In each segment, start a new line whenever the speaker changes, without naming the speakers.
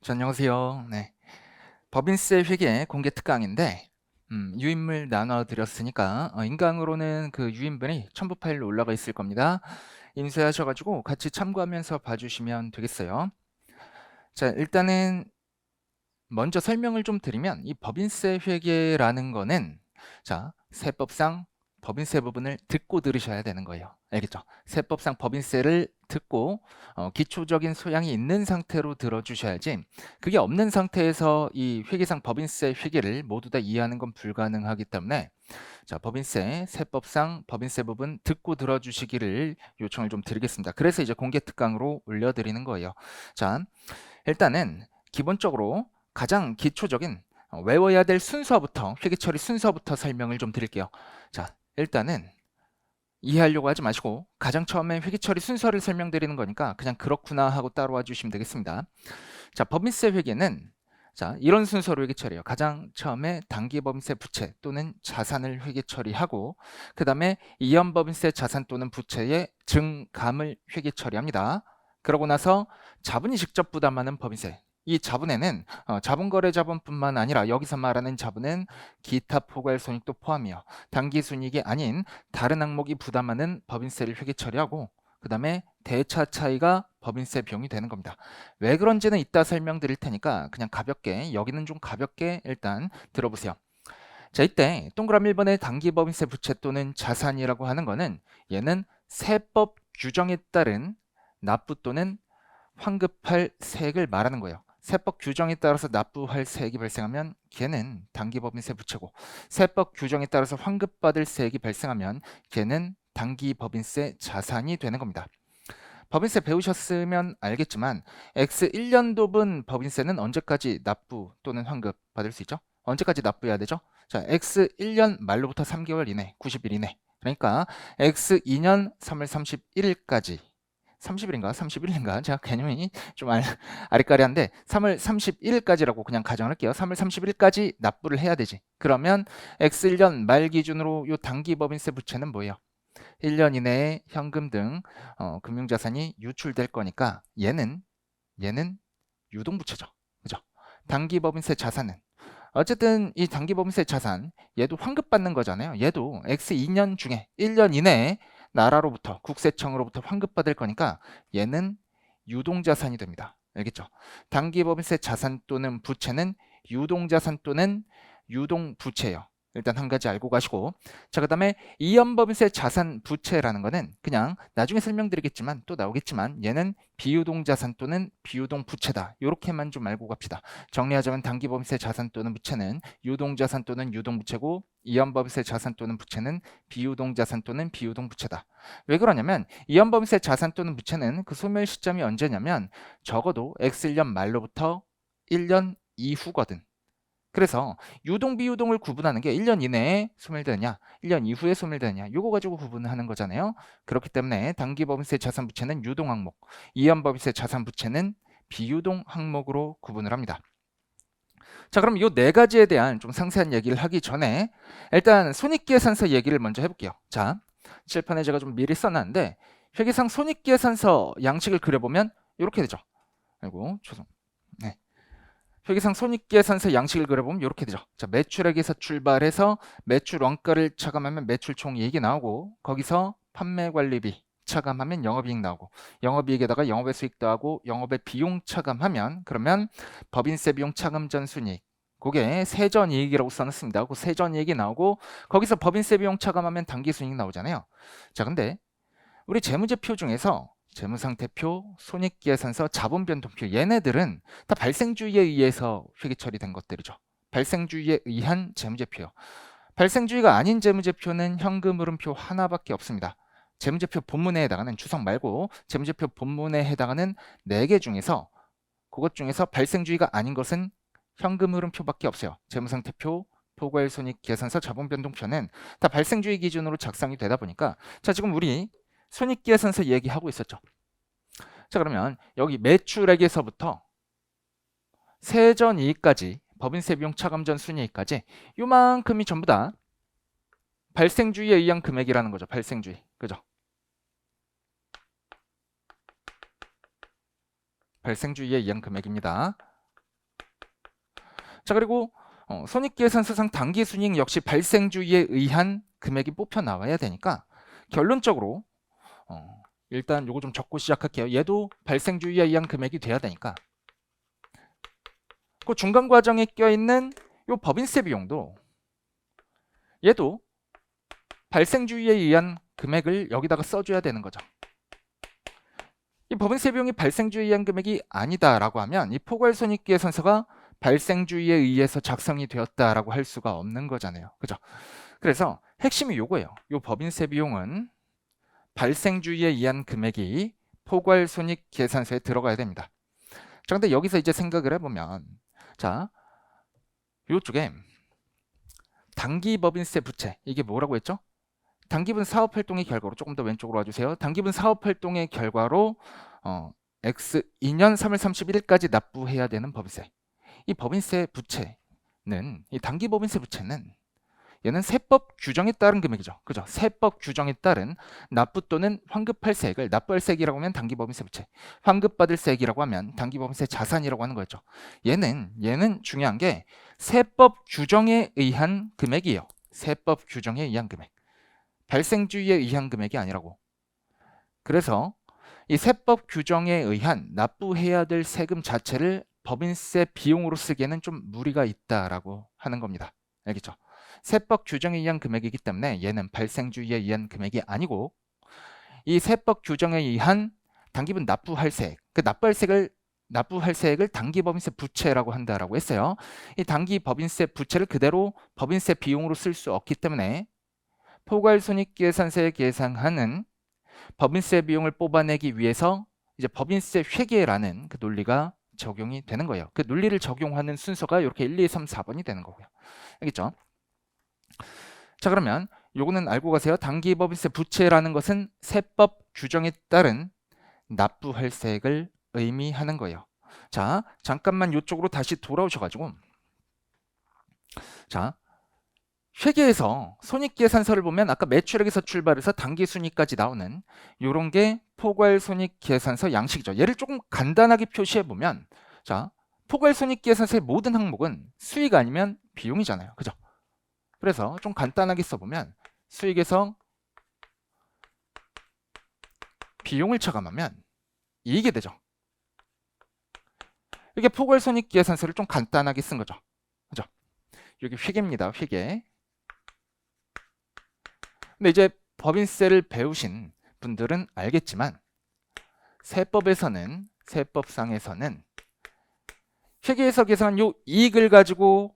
안녕하세요. 네. 법인세 회계 공개 특강인데, 유인물 나눠 드렸으니까, 인강으로는 그 유인물이 첨부 파일로 올라가 있을 겁니다. 인쇄하셔가지고 같이 참고하면서 봐주시면 되겠어요. 자, 일단은 먼저 설명을 좀 드리면, 이 법인세 회계라는 거는, 자, 세법상 법인세 부분을 듣고 들으셔야 되는 거예요. 알겠죠? 세법상 법인세를 듣고 기초적인 소양이 있는 상태로 들어주셔야지, 그게 없는 상태에서 이 회계상 법인세 회계를 모두 다 이해하는 건 불가능하기 때문에, 자, 법인세, 세법상 법인세 부분 듣고 들어주시기를 요청을 좀 드리겠습니다. 그래서 이제 공개 특강으로 올려드리는 거예요. 자, 일단은 기본적으로 가장 기초적인 외워야 될 순서부터, 회계 처리 순서부터 설명을 좀 드릴게요. 자, 일단은 이해하려고 하지 마시고 가장 처음에 회계 처리 순서를 설명드리는 거니까 그냥 그렇구나 하고 따라와 주시면 되겠습니다. 자, 법인세 회계는, 자, 이런 순서로 회계 처리해요. 가장 처음에 당기 법인세 부채 또는 자산을 회계 처리하고, 그 다음에 이연 법인세 자산 또는 부채의 증감을 회계 처리합니다. 그러고 나서 자본이 직접 부담하는 법인세, 이 자본에는 자본거래자본뿐만 아니라 여기서 말하는 자본은 기타 포괄손익도 포함이요, 당기순이익이 아닌 다른 항목이 부담하는 법인세를 회계 처리하고, 그 다음에 대차 차이가 법인세 비용이 되는 겁니다. 왜 그런지는 이따 설명드릴 테니까 그냥 가볍게, 여기는 좀 가볍게 일단 들어보세요. 자, 이때 동그라미 1번의 당기법인세 부채 또는 자산이라고 하는 거는, 얘는 세법 규정에 따른 납부 또는 환급할 세액을 말하는 거예요. 세법 규정에 따라서 납부할 세액이 발생하면 걔는 당기법인세 부채고, 세법 규정에 따라서 환급받을 세액이 발생하면 걔는 당기법인세 자산이 되는 겁니다. 법인세 배우셨으면 알겠지만 X1년도분 법인세는 언제까지 납부 또는 환급 받을 수 있죠? 언제까지 납부해야 되죠? 자, X1년 말로부터 3개월 이내, 90일 이내. 그러니까 X2년 3월 31일까지, 30일인가 31일인가, 제가 개념이 좀 아리까리한데 3월 31일까지라고 그냥 가정을 할게요. 3월 31일까지 납부를 해야 되지. 그러면 X1년 말 기준으로 요 당기법인세 부채는 뭐예요? 1년 이내에 현금 등 금융자산이 유출될 거니까 얘는 유동부채죠. 그죠? 당기법인세 자산은 어쨌든 이 당기법인세 자산, 얘도 환급받는 거잖아요. 얘도 X2년 중에 1년 이내에 나라로부터, 국세청으로부터 환급받을 거니까 얘는 유동자산이 됩니다. 알겠죠? 당기법인세 자산 또는 부채는 유동자산 또는 유동부채예요. 일단 한 가지 알고 가시고, 자, 그 다음에 이연법인세 자산 부채라는 거는 그냥 나중에 설명드리겠지만 또 나오겠지만 얘는 비유동자산 또는 비유동부채다, 이렇게만 좀 알고 갑시다. 정리하자면 당기법인세 자산 또는 부채는 유동자산 또는 유동부채고, 이연법인세 자산 또는 부채는 비유동자산 또는 비유동부채다. 왜 그러냐면 이연법인세 자산 또는 부채는 그 소멸 시점이 언제냐면 적어도 X1년 말로부터 1년 이후거든. 그래서 유동 비유동을 구분하는 게 1년 이내에 소멸되느냐 1년 이후에 소멸되느냐, 요거 가지고 구분하는 거잖아요. 그렇기 때문에 당기법인세 자산 부채는 유동 항목, 이연법인세 자산 부채는 비유동 항목으로 구분을 합니다. 자, 그럼 이 네 가지에 대한 좀 상세한 얘기를 하기 전에 일단 손익계산서 얘기를 먼저 해볼게요. 자, 칠판에 제가 좀 미리 써놨는데 회계상 손익계산서 양식을 그려보면 이렇게 되죠. 아이고, 죄송. 네. 회계상 손익계산서 양식을 그려보면 이렇게 되죠. 자, 매출액에서 출발해서 매출 원가를 차감하면 매출 총이익이 나오고, 거기서 판매관리비 차감하면 영업이익 나오고, 영업이익에다가 영업외 수익 더하고 영업외 비용 차감하면, 그러면 법인세 비용 차감 전 순이익, 그게 세전이익이라고 써놨습니다. 그 세전이익이 나오고, 거기서 법인세 비용 차감하면 당기순이익 나오잖아요. 자, 근데 우리 재무제표 중에서 재무상태표, 손익계산서, 자본변동표, 얘네들은 다 발생주의에 의해서 회계 처리된 것들이죠. 발생주의에 의한 재무제표요. 발생주의가 아닌 재무제표는 현금 흐름표 하나밖에 없습니다. 재무제표 본문에 해당하는, 추석 말고 재무제표 본문에 해당하는 4개 중에서, 그것 중에서 발생주의가 아닌 것은 현금 흐름표밖에 없어요. 재무상태표, 포괄손익계산서, 자본변동표는 다 발생주의 기준으로 작성이 되다 보니까, 자, 지금 우리 손익계산서 얘기하고 있었죠. 자, 그러면 여기 매출액에서부터 세전이익까지, 법인세 비용 차감 전 순이익까지 요만큼이 전부 다 발생주의에 의한 금액이라는 거죠. 발생주의. 그죠? 발생주의에 의한 금액입니다. 자, 그리고 손익계산서상 당기순이익 역시 발생주의에 의한 금액이 뽑혀 나와야 되니까 결론적으로 일단 요거 좀 적고 시작할게요. 얘도 발생주의에 의한 금액이 돼야 되니까 그 중간 과정에 껴있는 요 법인세 비용도 얘도 발생주의에 의한 금액을 여기다가 써줘야 되는 거죠. 이 법인세 비용이 발생주의에 의한 금액이 아니다라고 하면 이 포괄손익계산서가 발생주의에 의해서 작성이 되었다라고 할 수가 없는 거잖아요. 그죠? 그래서 핵심이 요거예요. 요 법인세 비용은 발생주의에 의한 금액이 포괄손익계산서에 들어가야 됩니다. 자, 근데 여기서 이제 생각을 해보면 자, 요쪽에 단기법인세 부채 이게 뭐라고 했죠? 단기분 사업활동의 결과로 조금 더 왼쪽으로 와주세요. 단기분 사업활동의 결과로 X 2년 3월 31일까지 납부해야 되는 법인세. 이 법인세 부채는 이 단기법인세 부채는 얘는 세법 규정에 따른 금액이죠. 그죠? 세법 규정에 따른 납부 또는 환급할 세액을 납부할 세액이라고 하면 단기법인세 부채, 환급받을 세액이라고 하면 단기법인세 자산이라고 하는 거였죠. 얘는 중요한 게 세법 규정에 의한 금액이에요. 세법 규정에 의한 금액. 발생주의에 의한 금액이 아니라고. 그래서 이 세법 규정에 의한 납부해야 될 세금 자체를 법인세 비용으로 쓰기에는 좀 무리가 있다라고 하는 겁니다. 알겠죠? 세법 규정에 의한 금액이기 때문에 얘는 발생주의에 의한 금액이 아니고 이 세법 규정에 의한 단기분 납부할 세액, 그 납부할 세액을 단기법인세 부채라고 한다라고 했어요. 이 단기법인세 부채를 그대로 법인세 비용으로 쓸 수 없기 때문에 포괄손익계산서에 계상하는 법인세 비용을 뽑아내기 위해서 이제 법인세 회계라는 그 논리가 적용이 되는 거예요. 그 논리를 적용하는 순서가 이렇게 1, 2, 3, 4번이 되는 거고요. 알겠죠? 자, 그러면 요거는 알고 가세요. 단기법인세 부채라는 것은 세법 규정에 따른 납부할 세액을 의미하는 거예요. 자, 잠깐만 이쪽으로 다시 돌아오셔가지고 자, 회계에서 손익계산서를 보면 아까 매출액에서 출발해서 당기순이익까지 나오는 이런 게 포괄손익계산서 양식이죠. 얘를 조금 간단하게 표시해보면 자, 포괄손익계산서의 모든 항목은 수익 아니면 비용이잖아요. 그죠? 그래서 좀 간단하게 써보면 수익에서 비용을 차감하면 이익이 되죠. 이게 포괄손익계산서를 좀 간단하게 쓴 거죠. 그죠? 여기 회계입니다. 회계. 근데 이제 법인세를 배우신 분들은 알겠지만 세법상에서는 회계에서 계산한 요 이익을 가지고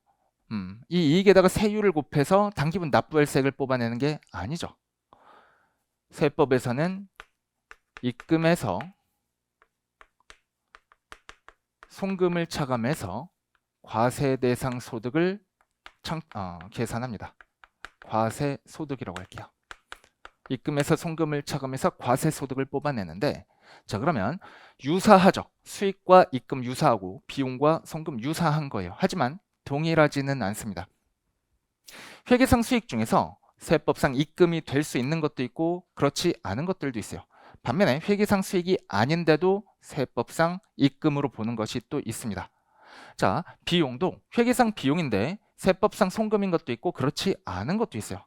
이 이익에다가 세율을 곱해서 당기분 납부할 세액을 뽑아내는 게 아니죠. 세법에서는 입금에서 송금을 차감해서 과세 대상 소득을 계산합니다. 과세 소득이라고 할게요. 입금에서 송금을 차감해서 과세 소득을 뽑아내는데 자, 그러면 유사하죠. 수익과 입금 유사하고 비용과 송금 유사한 거예요. 하지만 동일하지는 않습니다. 회계상 수익 중에서 세법상 입금이 될 수 있는 것도 있고 그렇지 않은 것들도 있어요. 반면에 회계상 수익이 아닌데도 세법상 입금으로 보는 것이 또 있습니다. 자, 비용도 회계상 비용인데 세법상 송금인 것도 있고 그렇지 않은 것도 있어요.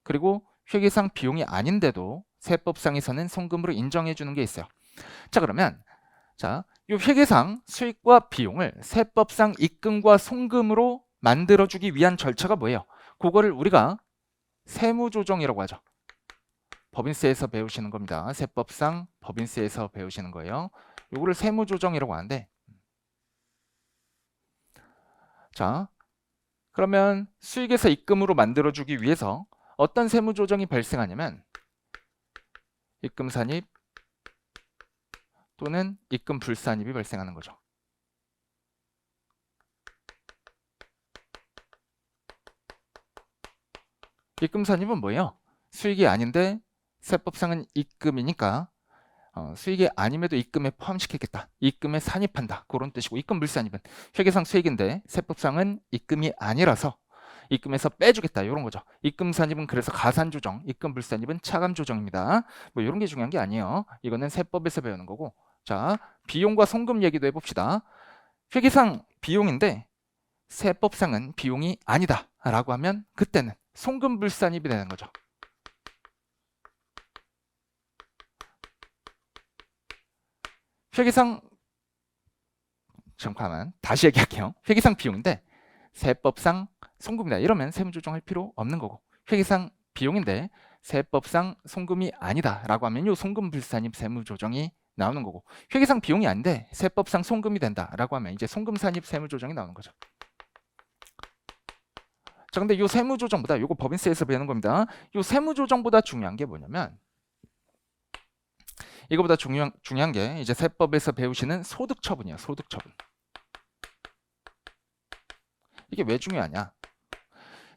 그리고 회계상 비용이 아닌데도 세법상에서는 송금으로 인정해 주는 게 있어요. 자, 그러면 자, 이 회계상 수익과 비용을 세법상 입금과 송금으로 만들어주기 위한 절차가 뭐예요? 그거를 우리가 세무조정이라고 하죠. 법인세에서 배우시는 겁니다. 세법상 법인세에서 배우시는 거예요. 이거를 세무조정이라고 하는데 자, 그러면 수익에서 입금으로 만들어주기 위해서 어떤 세무조정이 발생하냐면 입금 산입 또는 입금 불산입이 발생하는 거죠. 입금 산입은 뭐예요? 수익이 아닌데 세법상은 입금이니까 수익이 아님에도 입금에 포함시키겠다. 입금에 산입한다. 그런 뜻이고 입금 불산입은 회계상 수익인데 세법상은 입금이 아니라서 입금에서 빼주겠다. 이런 거죠. 입금 산입은 그래서 가산 조정, 입금 불산입은 차감 조정입니다. 뭐 이런 게 중요한 게 아니에요. 이거는 세법에서 배우는 거고. 자, 비용과 송금 얘기도 해봅시다. 회계상 비용인데 세법상은 비용이 아니다 라고 하면 그때는 송금불산입이 되는 거죠. 회계상 잠깐만 다시 얘기할게요. 회계상 비용인데 세법상 송금이다 이러면 세무조정할 필요 없는 거고, 회계상 비용인데 세법상 송금이 아니다 라고 하면 요 송금불산입 세무조정이 나오는 거고, 회계상 비용이 아닌데 세법상 송금이 된다 라고 하면 이제 송금산입 세무조정이 나오는 거죠. 자, 근데 요 세무조정보다, 요거 법인세에서 배우는 겁니다. 요 세무조정보다 중요한 게 뭐냐면, 이거보다 중요한 게 이제 세법에서 배우시는 소득처분이에요. 소득처분. 이게 왜 중요하냐?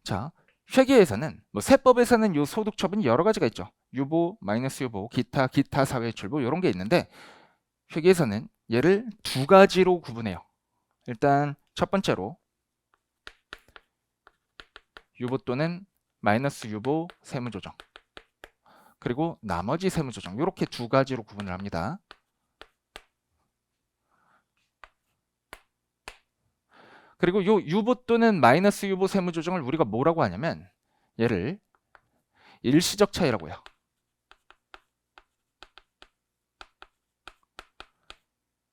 자, 회계에서는 세법에서는 요 소득처분이 여러 가지가 있죠. 유보, 마이너스 유보, 기타 사회출보 이런 게 있는데, 회계에서는 얘를 두 가지로 구분해요. 일단 첫 번째로 유보 또는 마이너스 유보 세무조정, 그리고 나머지 세무조정, 이렇게 두 가지로 구분을 합니다. 그리고 요 유보 또는 마이너스 유보 세무조정을 우리가 뭐라고 하냐면 얘를 일시적 차이라고 해요.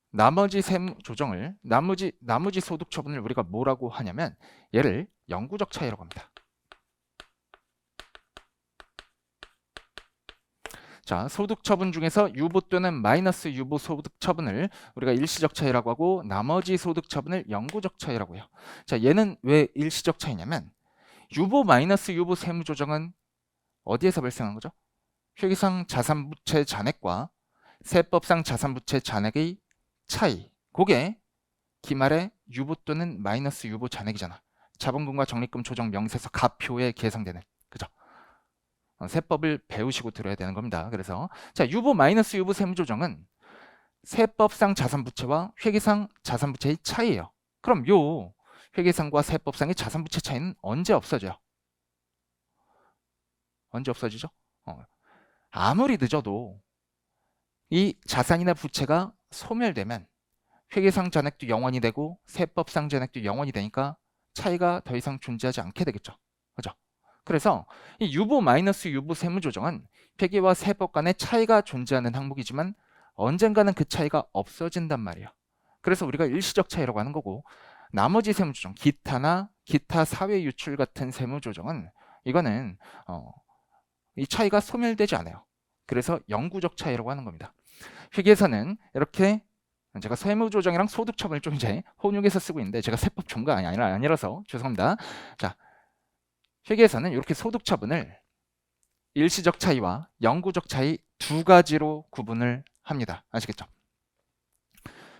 나머지 세무조정을, 나머지 소득처분을 우리가 뭐라고 하냐면 얘를 영구적 차이라고 합니다. 자, 소득처분 중에서 유보 또는 마이너스 유보 소득처분을 우리가 일시적 차이라고 하고, 나머지 소득처분을 영구적 차이라고 해요. 자, 얘는 왜 일시적 차이냐면 유보 마이너스 유보 세무조정은 어디에서 발생한 거죠? 회계상 자산부채 잔액과 세법상 자산부채 잔액의 차이, 그게 기말에 유보 또는 마이너스 유보 잔액이잖아. 자본금과 적립금 조정 명세서 가표에 계상되는, 그죠? 세법을 배우시고 들어야 되는 겁니다. 그래서 자, 유보 마이너스 유보 세무조정은 세법상 자산부채와 회계상 자산부채의 차이예요. 그럼 요 회계상과 세법상의 자산부채 차이는 언제 없어져요? 언제 없어지죠? 아무리 늦어도 이 자산이나 부채가 소멸되면 회계상 잔액도 영원이 되고 세법상 잔액도 영원이 되니까 차이가 더 이상 존재하지 않게 되겠죠. 그죠? 그래서 이 유보 마이너스 유보 세무조정은 회계와 세법 간의 차이가 존재하는 항목이지만 언젠가는 그 차이가 없어진단 말이에요. 그래서 우리가 일시적 차이라고 하는 거고, 나머지 세무조정, 기타 사회 유출 같은 세무조정은 이거는 이 차이가 소멸되지 않아요. 그래서 영구적 차이라고 하는 겁니다. 회계에서는 이렇게, 제가 세무조정이랑 소득처분을 좀 이제 혼용해서 쓰고 있는데 제가 세법 전문가가 아니라서 죄송합니다. 자, 회계에서는 이렇게 소득처분을 일시적 차이와 영구적 차이 두 가지로 구분을 합니다. 아시겠죠?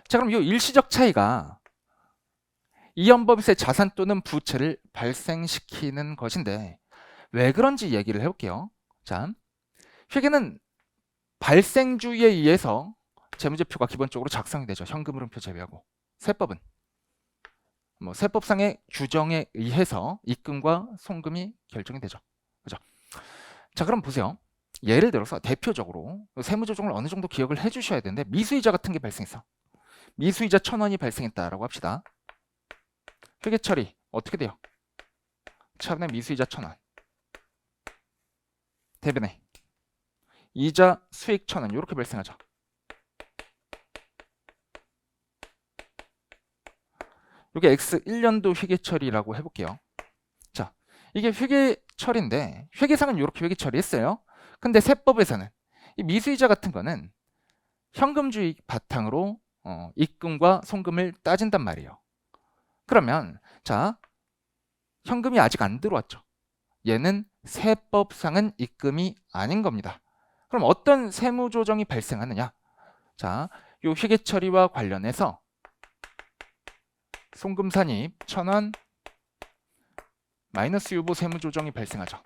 자, 그럼 이 일시적 차이가 이연법인세 자산 또는 부채를 발생시키는 것인데 왜 그런지 얘기를 해볼게요. 자, 회계는 발생주의에 의해서 재무제표가 기본적으로 작성이 되죠. 현금흐름표 제외하고. 세법은 세법상의 규정에 의해서 입금과 송금이 결정이 되죠. 그죠? 자, 그럼 보세요. 예를 들어서 대표적으로 세무조정을 어느 정도 기억을 해주셔야 되는데, 미수이자 같은 게 발생했어. 미수이자 1,000원이 발생했다라고 합시다. 회계 처리 어떻게 돼요? 차분의 미수이자 1,000원 대변에 이자 수익 1,000원 이렇게 발생하죠. 이게 X 1년도 회계 처리라고 해볼게요. 자, 이게 회계 처리인데 회계상은 이렇게 회계 처리했어요. 근데 세법에서는 이 미수이자 같은 거는 현금주의 바탕으로 입금과 송금을 따진단 말이에요. 그러면 자, 현금이 아직 안 들어왔죠. 얘는 세법상은 입금이 아닌 겁니다. 그럼 어떤 세무조정이 발생하느냐? 자, 요 회계 처리와 관련해서 송금산입 1,000원 마이너스 유보 세무조정이 발생하죠.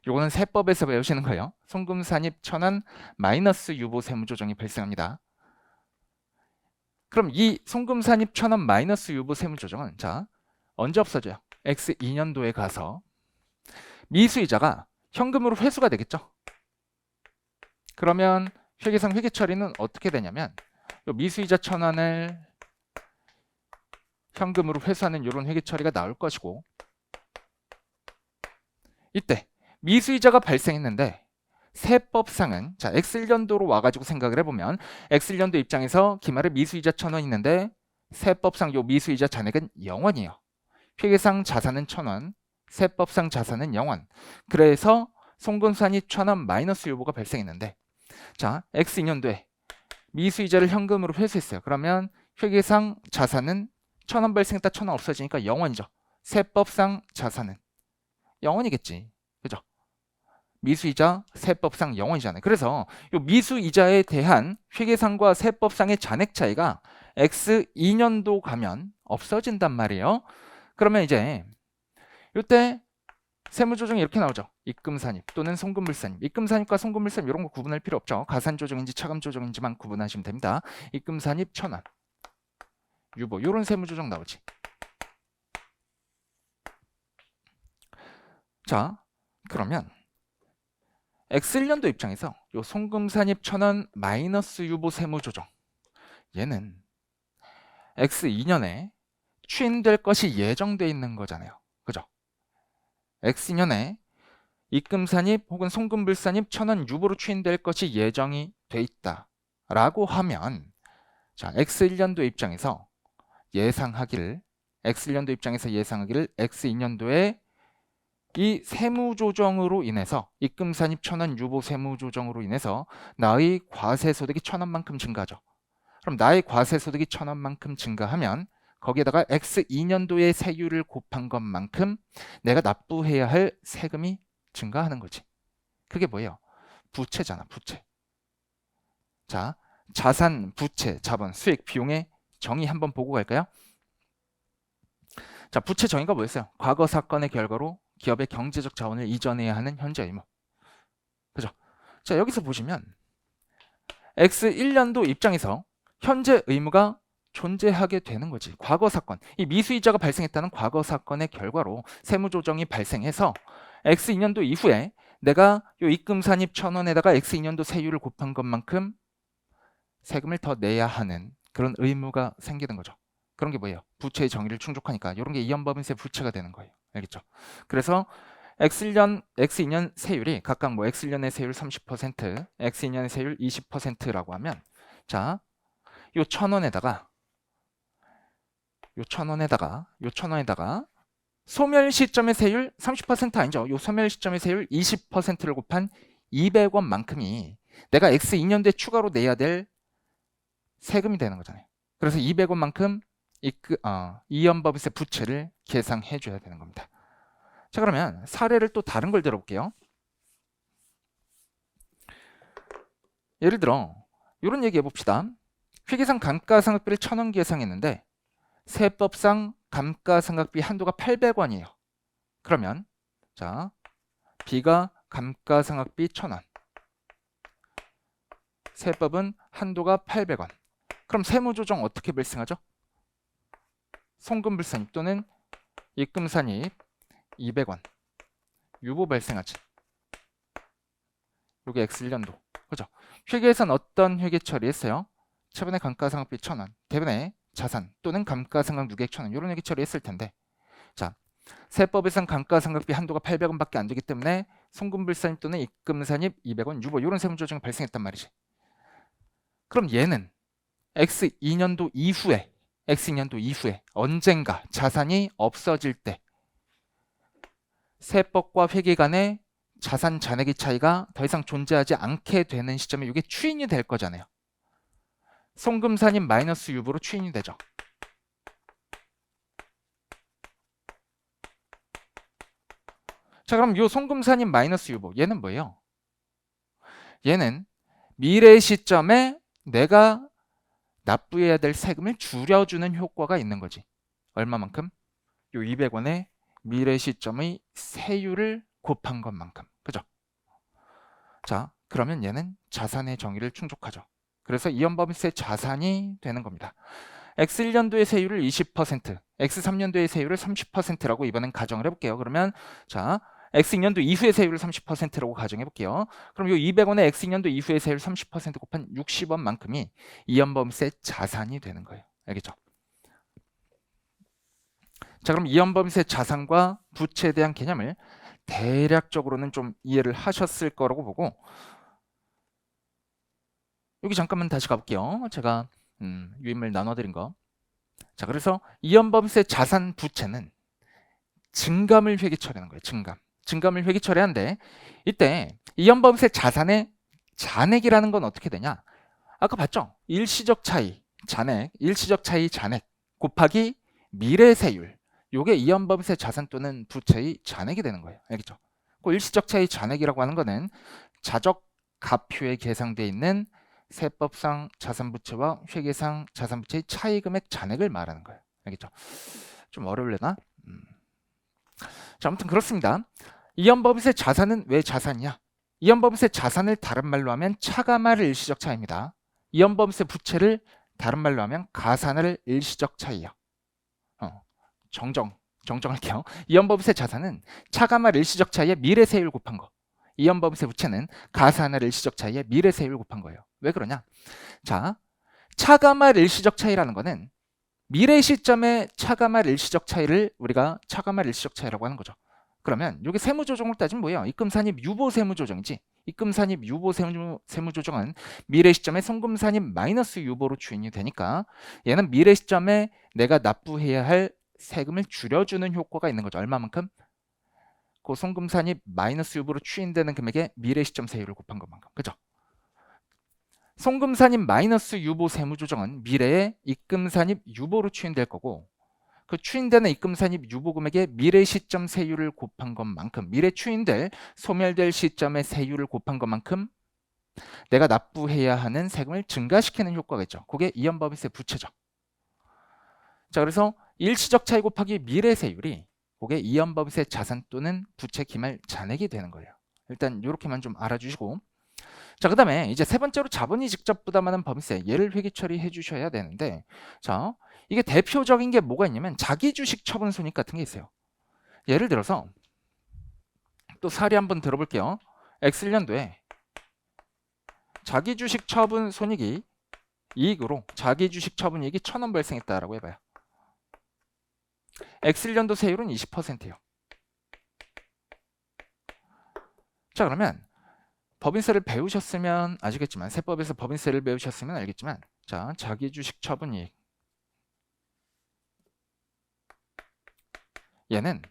요거는 세법에서 배우시는 거예요. 송금산입 1,000원 마이너스 유보 세무조정이 발생합니다. 그럼 이 송금산입 1,000원 마이너스 유보 세무조정은 자, 언제 없어져요? X 2년도에 가서 미수이자가 현금으로 회수가 되겠죠. 그러면 회계상 회계 처리는 어떻게 되냐면 요 미수이자 1,000원을 현금으로 회수하는 이런 회계 처리가 나올 것이고, 이때 미수이자가 발생했는데 세법상은, 자, X1년도로 와가지고 생각을 해보면 X1년도 입장에서 기말에 미수이자 1,000원 있는데 세법상 요 미수이자 잔액은 0원이에요. 회계상 자산은 1,000원, 세법상 자산은 0원. 그래서 송금산이 1,000원 마이너스 유보가 발생했는데, 자, X2년도에 미수이자를 현금으로 회수했어요. 그러면 회계상 자산은 1,000원 발생했다 1,000원 없어지니까 0원이죠. 세법상 자산은 0원이겠지. 그죠? 미수이자 세법상 0원이잖아요. 그래서 이 미수이자에 대한 회계상과 세법상의 잔액 차이가 X2년도 가면 없어진단 말이에요. 그러면 이제 이때 세무조정이 이렇게 나오죠. 입금산입 또는 송금물산입. 입금산입과 송금물산입 이런 거 구분할 필요 없죠. 가산조정인지 차감조정인지만 구분하시면 됩니다. 입금산입 1,000원, 유보 이런 세무조정 나오지. 자, 그러면 X1년도 입장에서 요 송금산입 1,000원 마이너스 유보 세무조정, 얘는 X2년에 추인될 것이 예정돼 있는 거잖아요. 그죠? X2년에 입금산입 혹은 송금불산입 1,000원 유보로 추인될 것이 예정이 돼 있다 라고 하면, 자, X1년도 입장에서 예상하기를 X2년도에 이 세무조정으로 인해서, 입금산입 1,000원 유보 세무조정으로 인해서 나의 과세소득이 1,000원만큼 증가하죠. 그럼 나의 과세소득이 1,000원만큼 증가하면 거기에다가 X2년도의 세율을 곱한 것만큼 내가 납부해야 할 세금이 증가하는 거지. 그게 뭐예요? 부채잖아, 부채. 자, 자산, 부채, 자본, 수익, 비용의 정의 한번 보고 갈까요? 자, 부채 정의가 뭐였어요? 과거 사건의 결과로 기업의 경제적 자원을 이전해야 하는 현재 의무. 그죠? 자, 여기서 보시면 X1년도 입장에서 현재 의무가 존재하게 되는 거지. 과거 사건, 이 미수이자가 발생했다는 과거 사건의 결과로 세무조정이 발생해서 X2년도 이후에 내가 요 입금산입 1,000원에다가 X2년도 세율을 곱한 것만큼 세금을 더 내야 하는 그런 의무가 생기는 거죠. 그런 게 뭐예요? 부채의 정의를 충족하니까 이런 게 이연법인세 부채가 되는 거예요. 알겠죠? 그래서 X2년 세율이 각각 뭐 X1년의 세율 30%, X2년의 세율 20%라고 하면, 자, 요 1,000원에다가 소멸 시점의 세율 30% 아니죠. 요 소멸 시점의 세율 20%를 곱한 200원만큼이 내가 X2년도에 추가로 내야 될 세금이 되는 거잖아요. 그래서 200원만큼 이연법인세 부채를 계상해 줘야 되는 겁니다. 자, 그러면 사례를 또 다른 걸 들어볼게요. 예를 들어 이런 얘기 해봅시다. 회계상 감가상각비를 1,000원 계상했는데 세법상 감가상각비 한도가 800원이에요. 그러면 자, B가 감가상각비 1,000원, 세법은 한도가 800원. 그럼 세무조정 어떻게 발생하죠? 송금불산입 또는 입금산입 200원, 유보 발생하지. 요게 X1년도. 그죠? 회계에선 어떤 회계 처리했어요? 차분의 감가상각비 1,000원, 대분의 자산 또는 감가상각 누계액 1,000원 이런 회계 처리했을 텐데, 자, 세법에선 감가상각비 한도가 800원밖에 안 되기 때문에 송금불산입 또는 입금산입 200원, 유보 이런 세무조정이 발생했단 말이지. 그럼 얘는 X2년도 이후에 언젠가 자산이 없어질 때 세법과 회계 간의 자산 잔액의 차이가 더 이상 존재하지 않게 되는 시점에 이게 추인이 될 거잖아요. 송금산입 마이너스 유보로 추인이 되죠. 자, 그럼 이 송금산입 마이너스 유보 얘는 뭐예요? 얘는 미래 시점에 내가 납부해야 될 세금을 줄여주는 효과가 있는 거지. 얼마만큼? 요 200원의 미래 시점의 세율을 곱한 것만큼. 그죠? 자, 그러면 얘는 자산의 정의를 충족하죠. 그래서 이연법인세 자산이 되는 겁니다. X1년도의 세율을 20%, X3년도의 세율을 30%라고 이번엔 가정을 해볼게요. 그러면 자, X2년도 이후의 세율을 30%라고 가정해볼게요. 그럼 이 200원의 X2년도 이후의 세율 30% 곱한 60원만큼이 이연법인세 자산이 되는 거예요. 알겠죠? 자, 그럼 이연범세 자산과 부채에 대한 개념을 대략적으로는 좀 이해를 하셨을 거라고 보고, 여기 잠깐만 다시 가볼게요. 제가 유인물 나눠드린 거. 자, 그래서 이연범세 자산 부채는 증감을 회계 처리하는 거예요. 증감을 회계 처리하는데, 이때 이연범세 자산의 잔액이라는 건 어떻게 되냐? 아까 봤죠? 일시적 차이 잔액 곱하기 미래세율. 요게 이연범세 자산 또는 부채의 잔액이 되는 거예요. 알겠죠? 그 일시적 차이 잔액이라고 하는 거는 자적가표에 계상되어 있는 세법상 자산부채와 회계상 자산부채의 차이금액 잔액을 말하는 거예요. 알겠죠? 좀 어려울려나? 자, 아무튼 그렇습니다. 이연범세 자산은 왜 자산이야? 이연범세 자산을 다른 말로 하면 차감할 일시적 차이입니다. 이연범세 부채를 다른 말로 하면 가산할 일시적 차이야. 정정할게요. 이연범세 자산은 차감할 일시적 차이에 미래세율 곱한 거. 이연범세 부채는 가산할 일시적 차이에 미래세율 곱한 거예요. 왜 그러냐? 자, 차감할 일시적 차이라는 거는 미래 시점에 차감할 일시적 차이를 우리가 차감할 일시적 차이라고 하는 거죠. 그러면 여기 세무조정을 따지면 뭐예요? 입금산입 유보 세무조정이지. 입금산입 유보 세무조정은 미래 시점에 송금산입 마이너스 유보로 추인이 되니까 얘는 미래 시점에 내가 납부해야 할 세금을 줄여주는 효과가 있는 거죠. 얼마만큼? 그 송금산입 마이너스 유보로 추인되는 금액의 미래 시점 세율을 곱한 것만큼. 그죠? 송금산입 마이너스 유보 세무조정은 미래에 입금산입 유보로 추인될 거고, 그 추인되는 입금산입 유보 금액의 미래 시점 세율을 곱한 것만큼, 미래 추인될 소멸될 시점의 세율을 곱한 것만큼 내가 납부해야 하는 세금을 증가시키는 효과가 있죠. 그게 이연법인세 부채죠. 자, 그래서 일시적 차이 곱하기 미래 세율이 그게 이연법인세 자산 또는 부채 기말 잔액이 되는 거예요. 일단 이렇게만 좀 알아주시고, 자, 그 다음에 이제 세 번째로 자본이 직접 부담하는 법인세, 얘를 회계 처리해 주셔야 되는데, 자, 이게 대표적인 게 뭐가 있냐면 자기주식 처분 손익 같은 게 있어요. 예를 들어서 또 사례 한번 들어볼게요. X년도에 자기주식 처분 손익이 이익으로 자기주식 처분 이익이 1,000원 발생했다라고 해봐요. X년도 세율은 20%예요. 자, 그러면 법인세를 배우셨으면 아시겠지만, 세법에서 법인세를 배우셨으면 알겠지만, 자, 자기주식 처분 이익, 얘는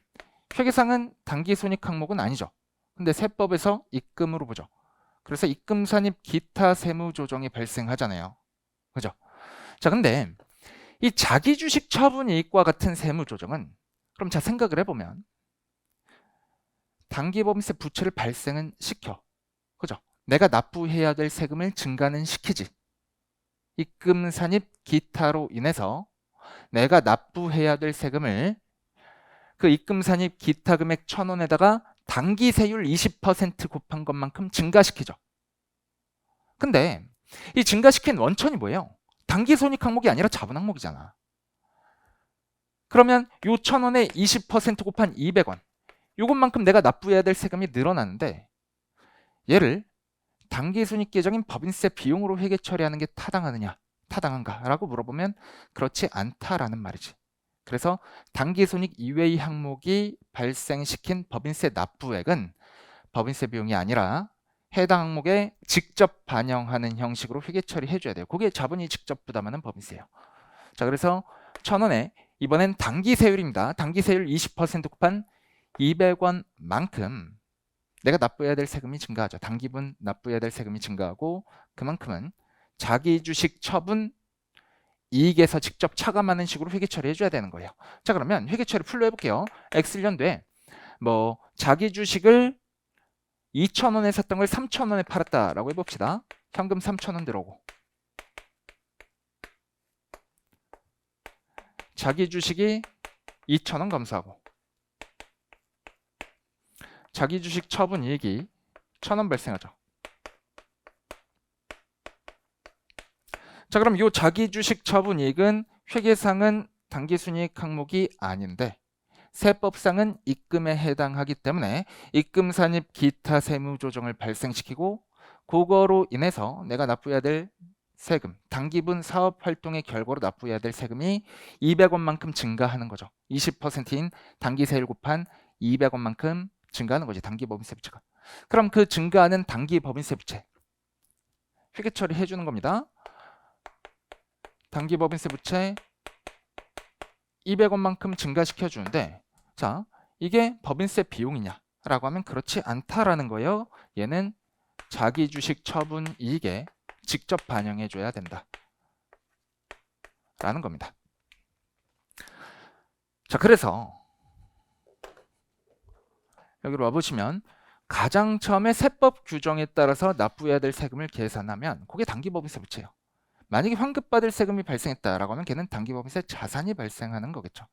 회계상은 당기손익 항목은 아니죠. 근데 세법에서 입금으로 보죠. 그래서 입금산입 기타 세무조정이 발생하잖아요. 그죠? 자, 근데 이 자기주식 처분 이익과 같은 세무조정은, 그럼 자 생각을 해보면 당기법인세 부채를 발생은 시켜. 그죠? 내가 납부해야 될 세금을 증가는 시키지. 입금산입 기타로 인해서 내가 납부해야 될 세금을 그 입금산입 기타 금액 1,000원에다가 당기세율 20% 곱한 것만큼 증가시키죠. 근데 이 증가시킨 원천이 뭐예요? 당기손익 항목이 아니라 자본 항목이잖아. 그러면 요 1,000원에 20% 곱한 200원, 요것만큼 내가 납부해야 될 세금이 늘어나는데, 얘를 당기손익 계정인 법인세 비용으로 회계 처리하는 게 타당한가? 라고 물어보면 그렇지 않다라는 말이지. 그래서 당기손익 이외의 항목이 발생시킨 법인세 납부액은 법인세 비용이 아니라 해당 항목에 직접 반영하는 형식으로 회계 처리해줘야 돼요. 그게 자본이 직접 부담하는 법인세예요. 자, 그래서 1,000원에 이번엔 당기세율입니다. 당기세율 20% 곱한 200원만큼 내가 납부해야 될 세금이 증가하죠. 당기분 납부해야 될 세금이 증가하고, 그만큼은 자기주식 처분 이익에서 직접 차감하는 식으로 회계 처리해줘야 되는 거예요. 자, 그러면 회계 처리 풀로 해볼게요. X년도에 뭐 자기주식을 2,000원에 샀던 걸 3,000원에 팔았다라고 해봅시다. 현금 3,000원 들어오고, 자기주식이 2,000원 감소하고, 자기주식 처분 이익이 1,000원 발생하죠. 자, 그럼 이 자기주식 처분 이익은 회계상은 당기순이익 항목이 아닌데 세법상은 입금에 해당하기 때문에 입금산입 기타 세무조정을 발생시키고, 그거로 인해서 내가 납부해야 될 세금, 단기분 사업 활동의 결과로 납부해야 될 세금이 200원만큼 증가하는 거죠. 20%인 단기 세율 곱한 200원만큼 증가하는 거지, 단기 법인세 부채가. 그럼 그 증가하는 단기 법인세 부채 회계 처리해 주는 겁니다. 단기 법인세 부채 200원만큼 증가시켜 주는데, 자, 이게 법인세 비용이냐 라고 하면 그렇지 않다라는 거예요. 얘는 자기 주식 처분 이익에 직접 반영해 줘야 된다 라는 겁니다. 자, 그래서 여기로 와보시면 가장 처음에 세법 규정에 따라서 납부해야 될 세금을 계산하면 그게 단기법인세 부채예요. 만약에 환급받을 세금이 발생했다라고 하면 걔는 단기법인세 자산이 발생하는 거겠죠.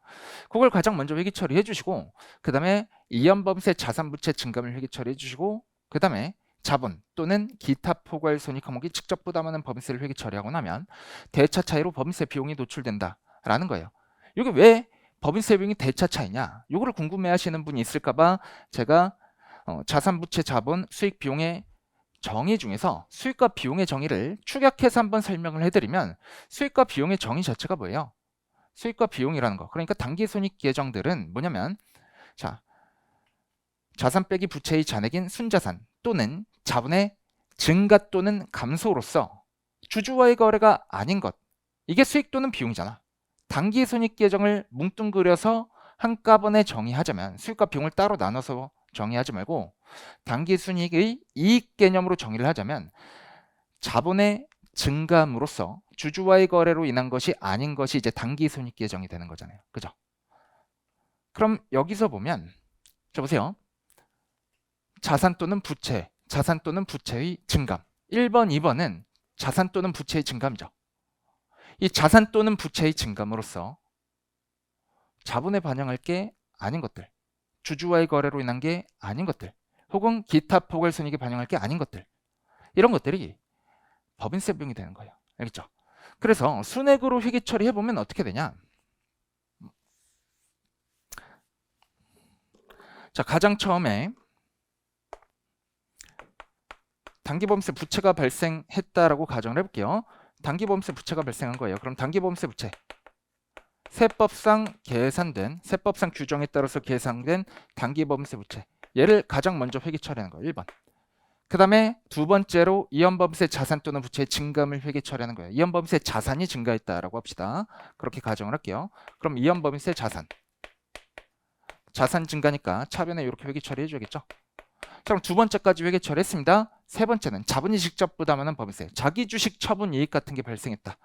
그걸 가장 먼저 회계 처리해 주시고, 그 다음에 이연법인세 자산부채 증감을 회계 처리해 주시고, 그 다음에 자본 또는 기타 포괄 손익 항목이 직접 부담하는 법인세를 회계 처리하고 나면 대차 차이로 법인세 비용이 노출된다라는 거예요. 이게 왜 법인세 비용이 대차 차이냐? 이거를 궁금해하시는 분이 있을까봐 제가 자산부채 자본 수익 비용의 정의 중에서 수익과 비용의 정의를 축약해서 한번 설명을 해드리면, 수익과 비용의 정의 자체가 뭐예요? 수익과 비용이라는 거. 그러니까 단기손익 계정들은 뭐냐면, 자, 자산 빼기 부채의 잔액인 순자산 또는 자본의 증가 또는 감소로서 주주와의 거래가 아닌 것, 이게 수익 또는 비용이잖아. 단기손익 계정을 뭉뚱그려서 한꺼번에 정의하자면, 수익과 비용을 따로 나눠서 정의하지 말고 단기순이익의 이익 개념으로 정의를 하자면, 자본의 증감으로써 주주와의 거래로 인한 것이 아닌 것이 이제 단기손익 계정이 되는 거잖아요. 그죠? 그럼 여기서 보면, 자 보세요. 자산 또는 부채, 자산 또는 부채의 증감. 1번, 2번은 자산 또는 부채의 증감이죠. 이 자산 또는 부채의 증감으로써 자본에 반영할 게 아닌 것들, 주주와의 거래로 인한 게 아닌 것들, 혹은 기타 포괄 손익에 반영할 게 아닌 것들, 이런 것들이 법인세 비용이 되는 거예요. 알겠죠? 그래서 순액으로 회계 처리해보면 어떻게 되냐? 자, 가장 처음에 단기법인세 부채가 발생했다라고 가정을 해볼게요. 단기법인세 부채가 발생한 거예요. 그럼 단기법인세 부채, 세법상 규정에 따라서 계산된 단기법인세 부채, 얘를 가장 먼저 회계 처리하는 거예요. 1번. 그 다음에 두 번째로 이연법인세 자산 또는 부채의 증감을 회계 처리하는 거예요. 이연법인세 자산이 증가했다라고 합시다. 그렇게 가정을 할게요. 그럼 이연법인세 자산 증가니까 차변에 이렇게 회계 처리해 줘야겠죠. 그럼 두 번째까지 회계 처리했습니다. 세 번째는 자본이 직접 부담하는 법인세, 자기 주식 처분 이익 같은 게 발생했다.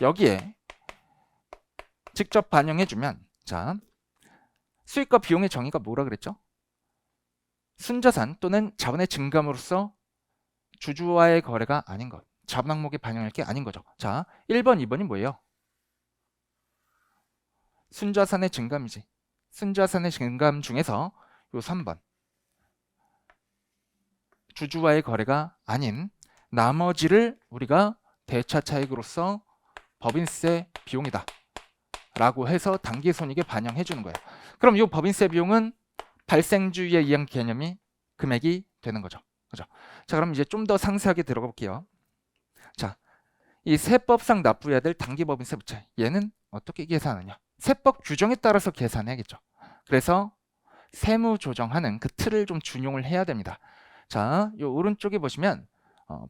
여기에 직접 반영해주면, 자, 수익과 비용의 정의가 뭐라 그랬죠? 순자산 또는 자본의 증감으로써 주주와의 거래가 아닌 것, 자본 항목에 반영할 게 아닌 거죠. 자, 1번, 2번이 뭐예요? 순자산의 증감이지. 순자산의 증감 중에서 요 3번, 주주와의 거래가 아닌 나머지를 우리가 대차 차익으로서 법인세 비용이다 라고 해서 단기손익에 반영해 주는 거예요. 그럼 이 법인세 비용은 발생주의에 의한 개념이 금액이 되는 거죠. 그죠? 자, 그럼 이제 좀 더 상세하게 들어가 볼게요. 자, 이 세법상 납부해야 될 단기법인세 부채, 얘는 어떻게 계산하냐? 세법 규정에 따라서 계산해야겠죠. 그래서 세무 조정하는 그 틀을 좀 준용을 해야 됩니다. 자, 요 오른쪽에 보시면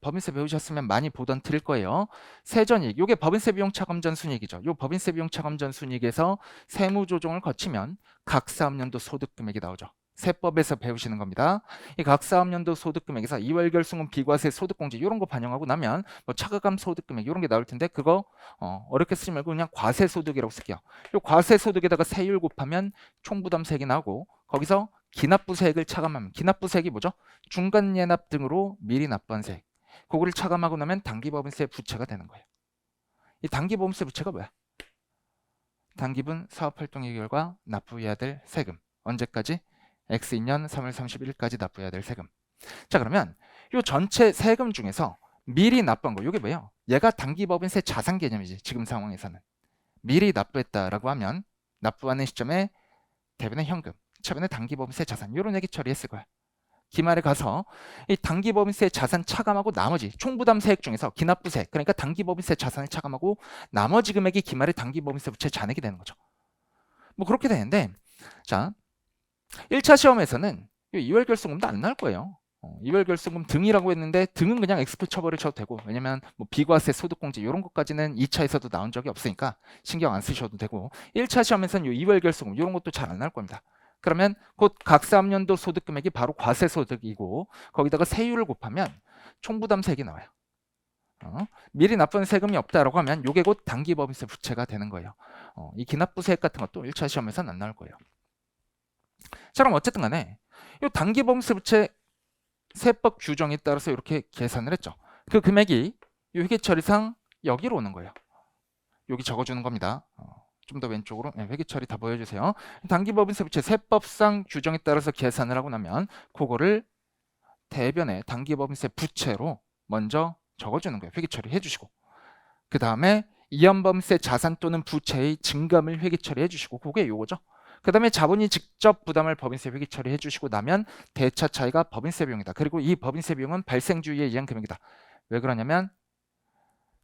법인세 배우셨으면 많이 보던 틀일 거예요. 세전이익, 요게 법인세 비용 차감 전 순이익이죠. 요 법인세 비용 차감 전 순이익에서 세무 조정을 거치면 각 사업년도 소득 금액이 나오죠. 세법에서 배우시는 겁니다. 이 각 사업년도 소득 금액에서 2월 결승은 비과세 소득 공제 이런 거 반영하고 나면 뭐 차가감 소득 금액 이런 게 나올 텐데, 그거 어렵게 쓰지 말고 그냥 과세 소득이라고 쓸게요. 요 과세 소득에다가 세율 곱하면 총부담세액이 나오고, 거기서 기납부세액을 차감하면, 기납부세액이 뭐죠? 중간 예납 등으로 미리 납부한 세액, 그거를 차감하고 나면 단기법인세 부채가 되는 거예요. 이 단기법인세 부채가 뭐야? 단기분 사업활동의 결과 납부해야 될 세금. 언제까지? X2년 3월 31일까지 납부해야 될 세금. 자, 그러면 이 전체 세금 중에서 미리 납부한 거, 이게 뭐예요? 얘가 단기법인세 자산 개념이지. 지금 상황에서는 미리 납부했다라고 하면 납부하는 시점에 대변의 현금, 차변의 단기법인세 자산, 이런 얘기 처리했을 거야. 기말에 가서 이 단기법인세 자산 차감하고 나머지 총부담 세액 중에서 기납부세, 그러니까 단기법인세 자산을 차감하고 나머지 금액이 기말에 단기법인세 부채 잔액이 되는 거죠. 뭐 그렇게 되는데, 자, 1차 시험에서는 이월결손금도 안 나올 거예요. 이월결손금 등이라고 했는데 등은 그냥 엑스표 처벌을 쳐도 되고, 왜냐면 뭐 비과세, 소득공제 이런 것까지는 2차에서도 나온 적이 없으니까 신경 안 쓰셔도 되고, 1차 시험에서는 이월결손금 이런 것도 잘 안 나올 겁니다. 그러면 곧 각 3년도 소득 금액이 바로 과세소득이고, 거기다가 세율을 곱하면 총부담 세액이 나와요. 미리 납부한 세금이 없다라고 하면 이게 곧 단기법인세 부채가 되는 거예요. 이 기납부세액 같은 것도 1차 시험에서는 안 나올 거예요. 자, 그럼 어쨌든 간에 이 단기법인세 부채 세법 규정에 따라서 이렇게 계산을 했죠. 그 금액이 이 회계처리상 여기로 오는 거예요. 여기 적어주는 겁니다. 좀 더 왼쪽으로 회계처리 다 보여주세요. 단기법인세 부채 세법상 규정에 따라서 계산을 하고 나면 그거를 대변에 단기법인세 부채로 먼저 적어주는 거예요. 회계처리 해주시고, 그 다음에 이연법인세 자산 또는 부채의 증감을 회계처리 해주시고, 그게 요거죠. 그 다음에 자본이 직접 부담할 법인세 회계처리 해주시고 나면 대차 차이가 법인세 비용이다. 그리고 이 법인세 비용은 발생주의에 의한 금액이다. 왜 그러냐면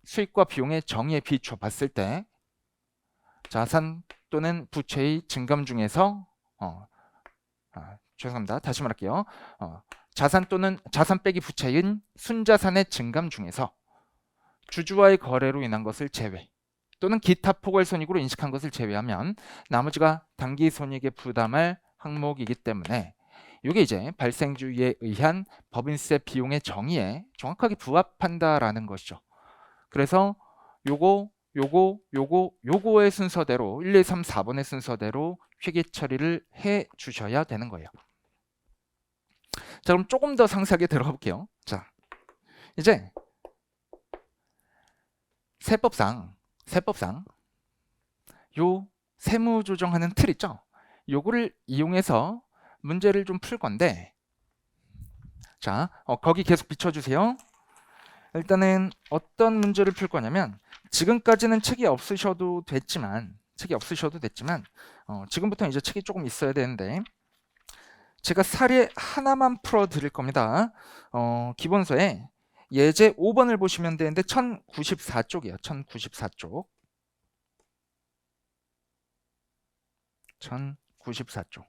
수익과 비용의 정의에 비추어 봤을 때 자산 또는 부채의 증감 중에서 죄송합니다. 다시 말할게요. 자산 또는 자산 빼기 부채인 순자산의 증감 중에서 주주와의 거래로 인한 것을 제외 또는 기타 포괄손익으로 인식한 것을 제외하면 나머지가 단기손익에 부담할 항목이기 때문에 이게 이제 발생주의에 의한 법인세 비용의 정의에 정확하게 부합한다라는 것이죠. 그래서 요거의 순서대로 1, 2, 3, 4번의 순서대로 회계 처리를 해 주셔야 되는 거예요. 자, 그럼 조금 더 상세하게 들어가 볼게요. 자, 이제 세법상 요 세무 조정하는 틀 있죠? 요거를 이용해서 문제를 좀 풀 건데, 자, 거기 계속 비춰주세요. 일단은 어떤 문제를 풀 거냐면, 지금까지는 책이 없으셔도 됐지만 지금부터 이제 책이 조금 있어야 되는데, 제가 사례 하나만 풀어 드릴 겁니다. 기본서에 예제 5번을 보시면 되는데 1094쪽이에요. 1094쪽. 1094쪽.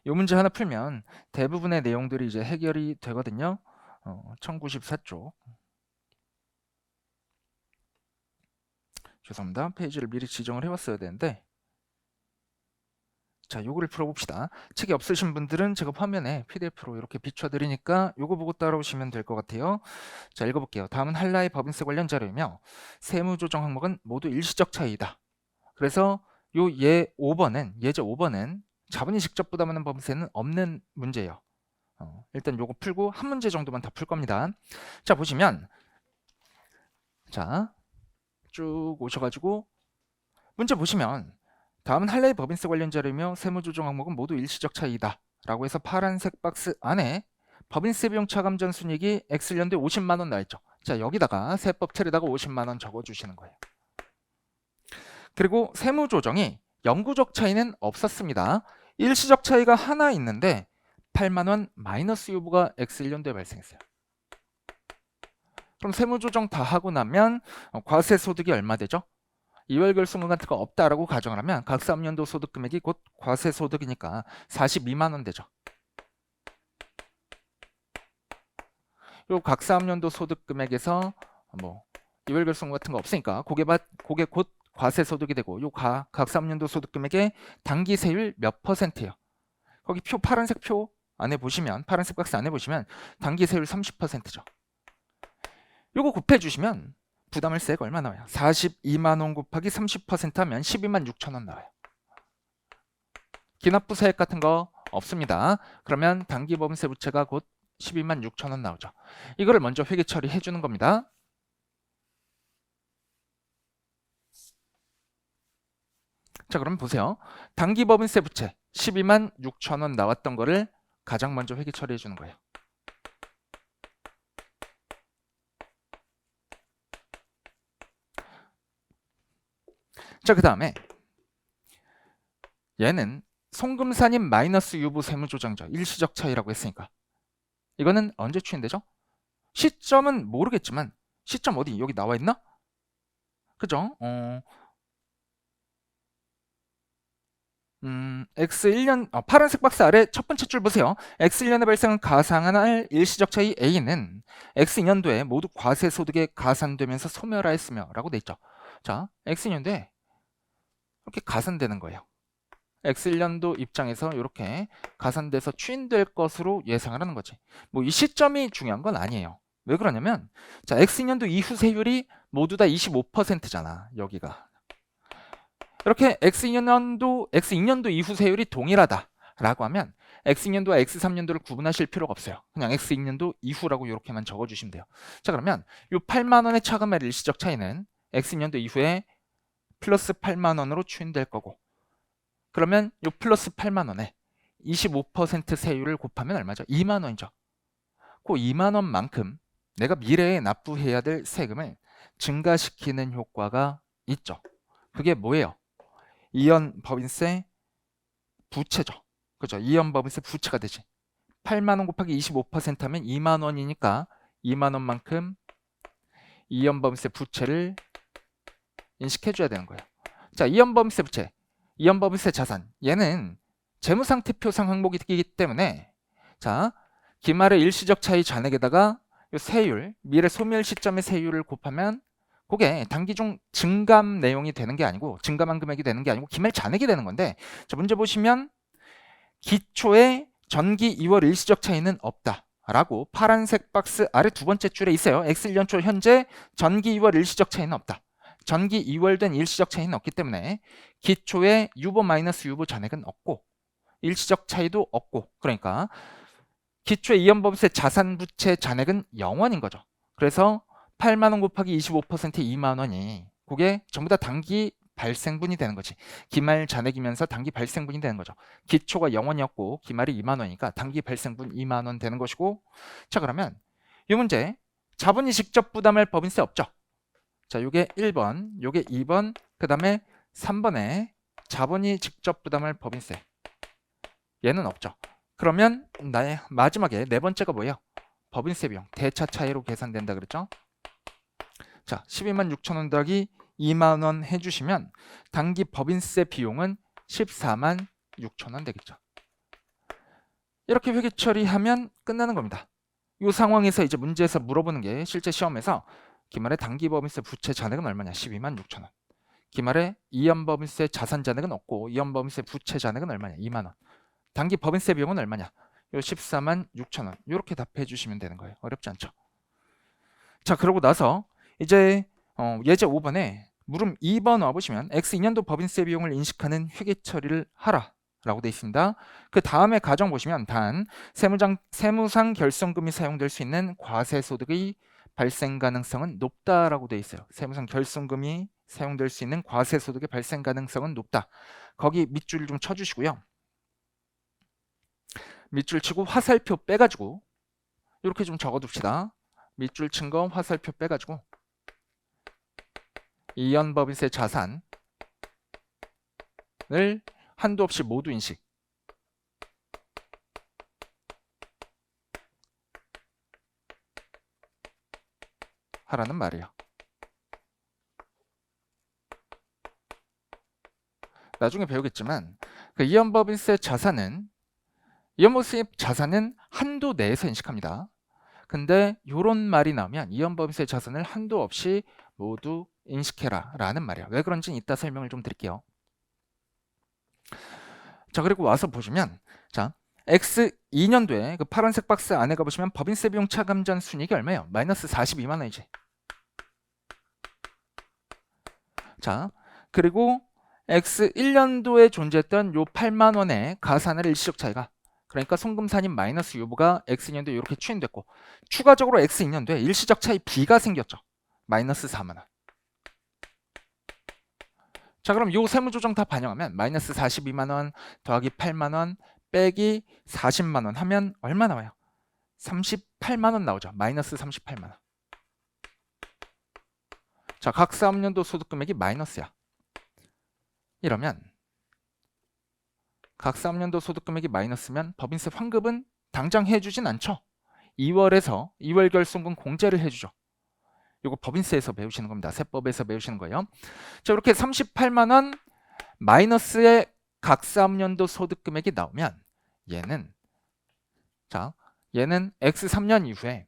이 문제 하나 풀면 대부분의 내용들이 이제 해결이 되거든요. 1094쪽. 죄송합니다. 페이지를 미리 지정을 해왔어야 되는데, 자, 요거를 풀어봅시다. 책이 없으신 분들은 제가 화면에 PDF로 이렇게 비춰드리니까 요거 보고 따라오시면 될 것 같아요. 자, 읽어볼게요. 다음은 한라의 법인세 관련 자료이며 세무조정 항목은 모두 일시적 차이이다. 그래서 예제 5번은 자본이 직접 부담하는 법인세는 없는 문제예요. 일단 요거 풀고 한 문제 정도만 다 풀 겁니다. 자, 보시면, 자, 쭉 오셔가지고 문제 보시면 다음은 한라의 법인세 관련 자료이며 세무조정 항목은 모두 일시적 차이다 라고 해서 파란색 박스 안에 법인세 비용 차감 전 순이익이 X년도에 50만 원 나와있죠. 자, 여기다가 세법 틀에다가 50만 원 적어주시는 거예요. 그리고 세무조정이 영구적 차이는 없었습니다. 일시적 차이가 하나 있는데 8만 원 마이너스 유보가 X1년도에 발생했어요. 그럼 세무조정 다 하고 나면 과세소득이 얼마 되죠? 이월결손금 같은 거 없다라고 가정을 하면 각 3년도 소득 금액이 곧 과세소득이니까 42만 원 되죠. 요 각 3년도 소득 금액에서 뭐 이월결손금 같은 거 없으니까 그게 곧 과세소득이 되고, 요 각 3년도 소득 금액의 단기세율 몇 %예요? 거기 파란색 표 안에 보시면, 파란색 박스 안에 보시면 단기세율 30%죠. 요거 곱해주시면 부담할세가 얼마 나와요? 42만 원 곱하기 30% 하면 12만 6천 원 나와요. 기납부세액 같은 거 없습니다. 그러면 단기법인세 부채가 곧 12만 6천 원 나오죠. 이거를 먼저 회계 처리해 주는 겁니다. 자, 그럼 보세요. 단기법인세 부채 12만 6천 원 나왔던 거를 가장 먼저 회계 처리해 주는 거예요. 자, 그 다음에 얘는 송금사님 마이너스 유보 세무조정자 일시적 차이라고 했으니까 이거는 언제 추인되죠? 시점은 모르겠지만 시점 어디? 여기 나와 있나? 그죠? X1년 파란색 박스 아래 첫 번째 줄 보세요. X1년에 발생한 가상한 일시적 차이 A는 X2년도에 모두 과세소득에 가산되면서 소멸하였으며 라고 돼 있죠. 자, X2년도에 이렇게 가산되는 거예요. X1년도 입장에서 이렇게 가산돼서 추인될 것으로 예상을 하는 거지. 뭐 이 시점이 중요한 건 아니에요. 왜 그러냐면 자, X2년도 이후 세율이 모두 다 25%잖아. 여기가. 이렇게 X2년도 이후 세율이 동일하다라고 하면 X2년도와 X3년도를 구분하실 필요가 없어요. 그냥 X2년도 이후라고 이렇게만 적어주시면 돼요. 자, 그러면 이 8만 원의 차감의 일시적 차이는 X2년도 이후에 플러스 8만 원으로 추인될 거고, 그러면 이 플러스 8만 원에 25% 세율을 곱하면 얼마죠? 2만 원이죠. 그 2만 원만큼 내가 미래에 납부해야 될 세금을 증가시키는 효과가 있죠. 그게 뭐예요? 이연 법인세 부채죠. 그죠? 이연 법인세 부채가 되지. 8만 원 곱하기 25% 하면 2만 원이니까 2만 원만큼 이연 법인세 부채를 인식해 줘야 되는 거예요. 자, 이연 법인세 부채, 이연 법인세 자산. 얘는 재무상태표상 항목이기 때문에 자, 기말의 일시적 차이 잔액에다가 요 세율, 미래 소멸 시점의 세율을 곱하면 그게 단기 중 증감 내용이 되는 게 아니고 증감한 금액이 되는 게 아니고 기말 잔액이 되는 건데, 자, 문제 보시면 기초에 전기 2월 일시적 차이는 없다 라고 파란색 박스 아래 두 번째 줄에 있어요. X1년 초 현재 전기 2월 일시적 차이는 없다. 전기 2월 된 일시적 차이는 없기 때문에 기초에 유보 마이너스 유보 잔액은 없고 일시적 차이도 없고, 그러니까 기초의 이연법세 자산부채 잔액은 0원인 거죠. 그래서 8만 원 곱하기 25% 2만 원이 그게 전부 다 단기 발생분이 되는 거지. 기말 잔액이면서 단기 발생분이 되는 거죠. 기초가 0원이었고 기말이 2만 원이니까 단기 발생분 2만 원 되는 것이고, 자, 그러면 이 문제 자본이 직접 부담할 법인세 없죠. 자, 요게 1번, 요게 2번, 그 다음에 3번에 자본이 직접 부담할 법인세 얘는 없죠. 그러면 나의 마지막에 네 번째가 뭐예요? 법인세 비용 대차 차이로 계산된다 그랬죠? 자, 12만 6천 원 더하기 2만 원 해주시면 단기 법인세 비용은 14만 6천 원 되겠죠. 이렇게 회계 처리하면 끝나는 겁니다. 이 상황에서 이제 문제에서 물어보는 게 실제 시험에서 기말에 단기 법인세 부채 잔액은 얼마냐? 12만 6천 원. 기말에 이연 법인세 자산 잔액은 없고 이연 법인세 부채 잔액은 얼마냐? 2만 원. 단기 법인세 비용은 얼마냐? 요 14만 6천 원. 이렇게 답해 주시면 되는 거예요. 어렵지 않죠? 자, 그러고 나서 이제 예제 5번에 물음 2번 와보시면 X2년도 법인세 비용을 인식하는 회계 처리를 하라 라고 되어 있습니다. 그 다음에 가정 보시면 단 세무상 결손금이 사용될 수 있는 과세소득의 발생 가능성은 높다라고 되어 있어요. 세무상 결손금이 사용될 수 있는 과세소득의 발생 가능성은 높다. 거기 밑줄 좀 쳐주시고요. 밑줄 치고 화살표 빼가지고 이렇게 좀 적어둡시다. 밑줄 친 거 화살표 빼가지고 이연법인세 자산을 한도 없이 모두 인식 하라는 말이에요. 나중에 배우겠지만 그 이연법인세 자산은 한도 내에서 인식합니다. 근데 이런 말이 나오면 이연법인세 자산을 한도 없이 모두 인식해라 라는 말이야. 왜 그런지는 이따 설명을 좀 드릴게요. 자, 그리고 와서 보시면 자, X2년도에 그 파란색 박스 안에 가보시면 법인세 비용 차감 전 순이익이 얼마예요? 마이너스 42만 원이지. 자, 그리고 X1년도에 존재했던 요 8만 원의 가산할 일시적 차이가, 그러니까 송금사님 마이너스 유보가 X2년도에 이렇게 추인됐고 추가적으로 X2년도에 일시적 차이 B가 생겼죠. 마이너스 4만 원. 자, 그럼 요 세무조정 다 반영하면 마이너스 42만 원 더하기 8만 원 빼기 40만 원 하면 얼마 나와요? 38만 원 나오죠. 마이너스 38만 원. 자, 각 사업년도 소득금액이 마이너스야. 이러면 각 사업년도 소득금액이 마이너스면 법인세 환급은 당장 해주진 않죠. 2월 결손금 공제를 해주죠. 이거 법인세에서 배우시는 겁니다. 세법에서 배우시는 거예요. 자, 이렇게 38만 원 마이너스의 각 사업년도 소득금액이 나오면 얘는 X 3년 이후에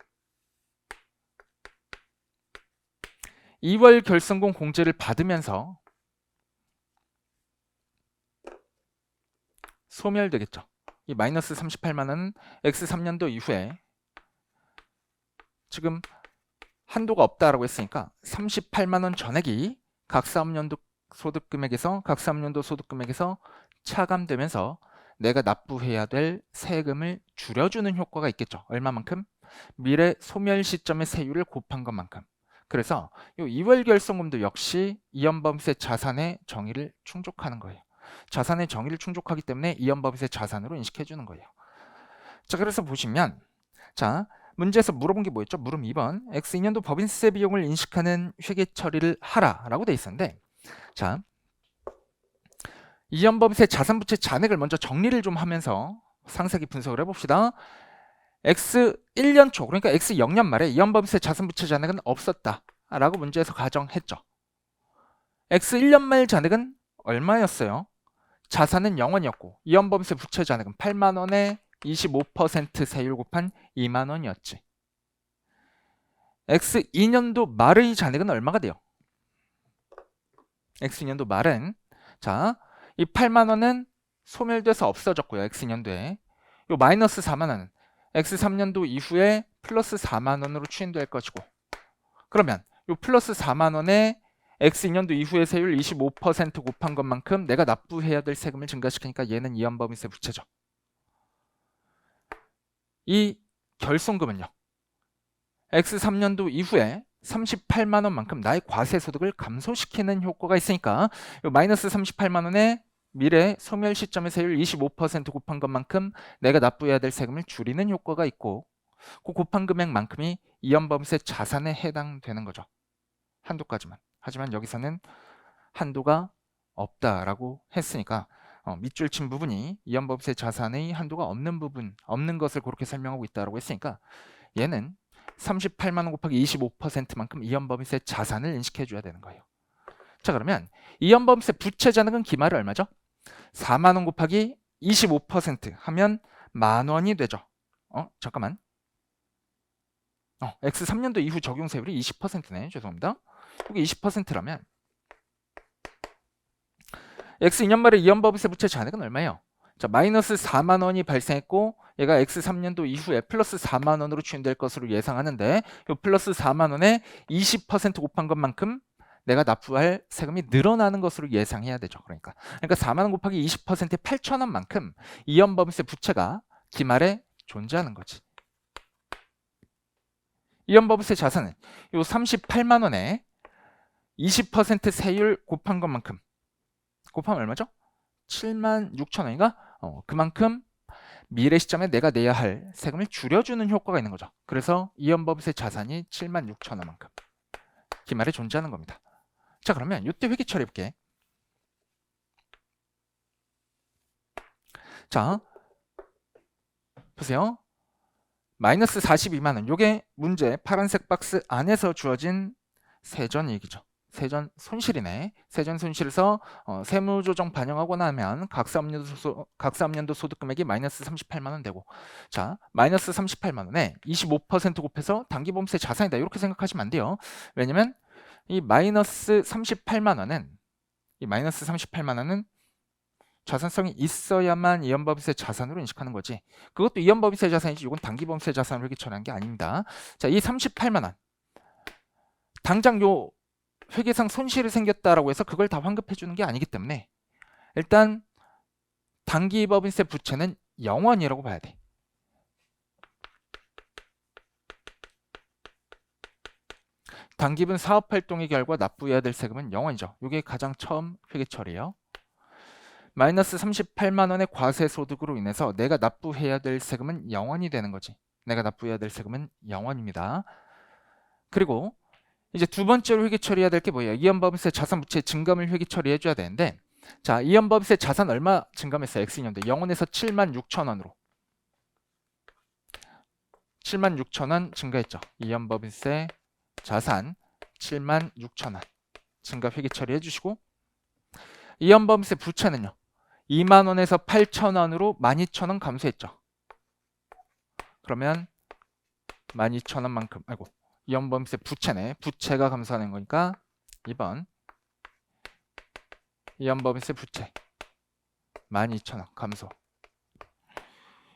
2월 결손금 공제를 받으면서 소멸되겠죠. 이 마이너스 38만 원은 X 3년도 이후에 지금 한도가 없다라고 했으니까 38만 원 전액이 각 사업년도 소득금액에서 차감되면서 내가 납부해야 될 세금을 줄여주는 효과가 있겠죠. 얼마만큼? 미래 소멸 시점의 세율을 곱한 것만큼. 그래서 이 2월 결손금도 역시 이연법인세 자산의 정의를 충족하는 거예요. 자산의 정의를 충족하기 때문에 이연법인세 자산으로 인식해 주는 거예요. 자, 그래서 보시면 문제에서 물어본 게 뭐였죠? 물음 2번. X 2년도 법인세 비용을 인식하는 회계 처리를 하라라고 돼 있었는데, 자, 이연법인세 자산부채 잔액을 먼저 정리를 좀 하면서 상세하게 분석을 해봅시다. X 1년 초, 그러니까 X 0년 말에 이연법인세 자산부채 잔액은 없었다라고 문제에서 가정했죠. X 1년 말 잔액은 얼마였어요? 자산은 0원이었고 이연법인세 부채 잔액은 8만 원에 25% 세율 곱한 2만 원이었지. X 2년도 말의 잔액은 얼마가 돼요? X 2년도 말은 이 8만 원은 소멸돼서 없어졌고요. X 2년도에 요 마이너스 4만 원은 X 3년도 이후에 플러스 4만 원으로 추인될 것이고, 그러면 요 플러스 4만 원에 X 2년도 이후의 세율 25% 곱한 것만큼 내가 납부해야 될 세금을 증가시키니까 얘는 이연법인세 부채죠. 이 결손금은요, X 3년도 이후에 38만 원만큼 나의 과세소득을 감소시키는 효과가 있으니까 요 마이너스 38만 원에 미래 소멸 시점의 세율 25% 곱한 것만큼 내가 납부해야 될 세금을 줄이는 효과가 있고, 그 곱한 금액만큼이 이연법인세 자산에 해당되는 거죠. 한도까지만. 하지만 여기서는 한도가 없다라고 했으니까 밑줄 친 부분이 이연법인세 자산의 한도가 없는 것을 그렇게 설명하고 있다라고 했으니까 얘는 38만 원 곱하기 25%만큼 이연법인세 자산을 인식해 줘야 되는 거예요. 자, 그러면 이연법인세 부채 잔액은 기말이 얼마죠? 4만 원 곱하기 25% 하면 만 원이 되죠. 잠깐만. X 3년도 이후 적용 세율이 20%네. 죄송합니다. 이게 20%라면 X 2년 말에 이연법인세 부채 잔액은 얼마예요? 자, 마이너스 4만 원이 발생했고 얘가 X 3년도 이후에 플러스 4만 원으로 추인될 것으로 예상하는데 이 플러스 4만 원에 20% 곱한 것만큼 내가 납부할 세금이 늘어나는 것으로 예상해야 되죠. 그러니까 4만 원 곱하기 20%의 8천 원만큼 이연법인세 부채가 기말에 존재하는 거지. 이연법인세 자산은 이 38만 원에 20% 세율 곱한 것만큼 곱하면 얼마죠? 7만 6천 원인가? 그만큼 미래 시점에 내가 내야 할 세금을 줄여주는 효과가 있는 거죠. 그래서 이연법인세 자산이 7만 6천 원만큼 기말에 존재하는 겁니다. 자, 그러면 이때 회계 처리해 볼게. 자, 보세요. 마이너스 42만 원. 요게 문제 파란색 박스 안에서 주어진 세전 얘기죠. 세전 손실이네. 세전 손실에서 세무조정 반영하고 나면 각 사업년도 소득 금액이 마이너스 38만 원 되고, 자, 마이너스 38만 원에 25% 곱해서 당기보험세 자산이다. 이렇게 생각하시면 안 돼요. 왜냐면 이 마이너스 38만 원은 자산성이 있어야만 이연법인세 자산으로 인식하는 거지. 그것도 이연법인세 자산이지 이건 당기보험세 자산으로 회계 처리한 게 아닙니다. 자, 이 38만 원 당장 요 회계상 손실이 생겼다라고 해서 그걸 다 환급해 주는 게 아니기 때문에 일단 당기법인세 부채는 0원이라고 봐야 돼. 당기분 사업활동의 결과 납부해야 될 세금은 0원이죠. 이게 가장 처음 회계 처리예요. 마이너스 38만 원의 과세소득으로 인해서 내가 납부해야 될 세금은 0원이 되는 거지. 내가 납부해야 될 세금은 0원입니다. 그리고 이제 두 번째로 회계 처리해야 될 게 뭐예요? 이연법인세 자산부채 증감을 회계 처리해 줘야 되는데, 자, 이연법인세 자산 얼마 증감했어요? X인년도 0원에서 76,000원으로 76,000원 증가했죠. 이연법인세 자산 76,000원 증가 회계 처리해 주시고, 이연법인세 부채는요 2만원에서 8,000원으로 12,000원 감소했죠. 그러면 12,000원만큼, 아이고, 이연법인세 부채네, 부채가 감소하는 거니까 2번 이연법인세 부채 12,000원 감소.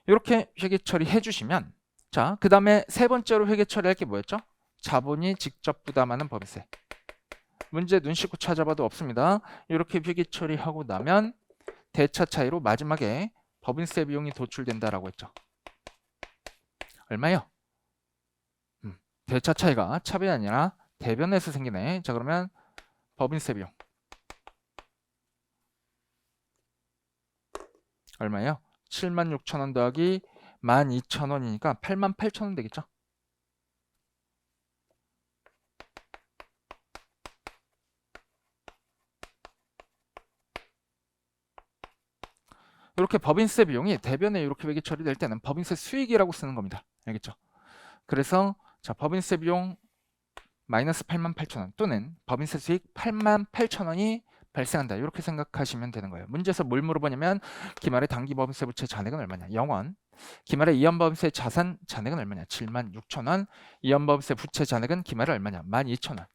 이렇게 회계 처리해 주시면, 자, 그 다음에 세 번째로 회계 처리할 게 뭐였죠? 자본이 직접 부담하는 법인세. 문제 눈 씻고 찾아봐도 없습니다. 이렇게 회계 처리하고 나면 대차 차이로 마지막에 법인세 비용이 도출된다라고 했죠. 얼마요? 대차 차이가 차변이 아니라 대변에서 생기네. 자, 그러면 법인세 비용 얼마예요? 76,000원 더하기 12,000원이니까 88,000원 되겠죠? 이렇게 법인세 비용이 대변에 이렇게 회계 처리될 때는 법인세 수익이라고 쓰는 겁니다. 알겠죠? 그래서 자, 법인세 비용 마이너스 88,000원 또는 법인세 수익 88,000원이 발생한다. 이렇게 생각하시면 되는 거예요. 문제에서 뭘 물어보냐면 기말의 당기 법인세 부채 잔액은 얼마냐? 0원. 기말의 이연법인세 자산 잔액은 얼마냐? 76,000원. 이연법인세 부채 잔액은 기말에 얼마냐? 12,000원.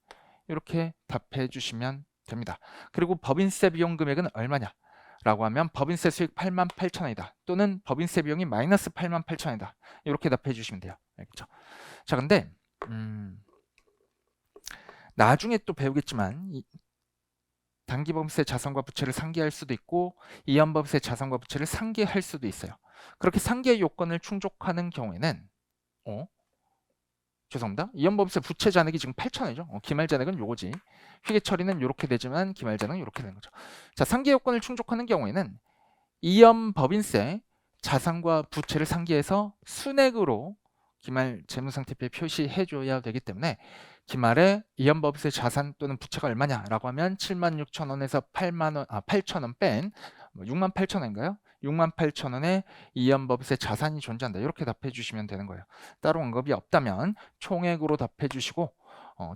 이렇게 답해 주시면 됩니다. 그리고 법인세 비용 금액은 얼마냐? 라고 하면 법인세 수익 88,000원이다. 또는 법인세 비용이 마이너스 88,000원이다. 이렇게 답해 주시면 돼요. 알겠죠? 자, 근데 나중에 또 배우겠지만 단기법인세 자산과 부채를 상기할 수도 있고 이연법인세 자산과 부채를 상기할 수도 있어요. 그렇게 상기 요건을 충족하는 경우에는 죄송합니다. 이연법인세 부채 잔액이 지금 8,000원이죠. 기말 잔액은 요거지. 회계 처리는 이렇게 되지만 기말 잔액은 이렇게 되는 거죠. 자, 상기 요건을 충족하는 경우에는 이연법인세 자산과 부채를 상기해서 순액으로 기말 재무상태표에 표시해줘야 되기 때문에 기말에 이연법인세 자산 또는 부채가 얼마냐라고 하면 76,000원에서 8,000원 뺀 68,000원인가요? 68,000원에 이연법인세 자산이 존재한다. 이렇게 답해 주시면 되는 거예요. 따로 언급이 없다면 총액으로 답해 주시고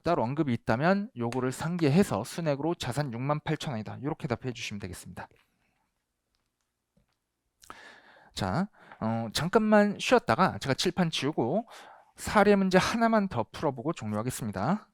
따로 언급이 있다면 요거를 상기해서 순액으로 자산 68,000원이다. 이렇게 답해 주시면 되겠습니다. 자, 잠깐만 쉬었다가 제가 칠판 지우고 사례 문제 하나만 더 풀어보고 종료하겠습니다.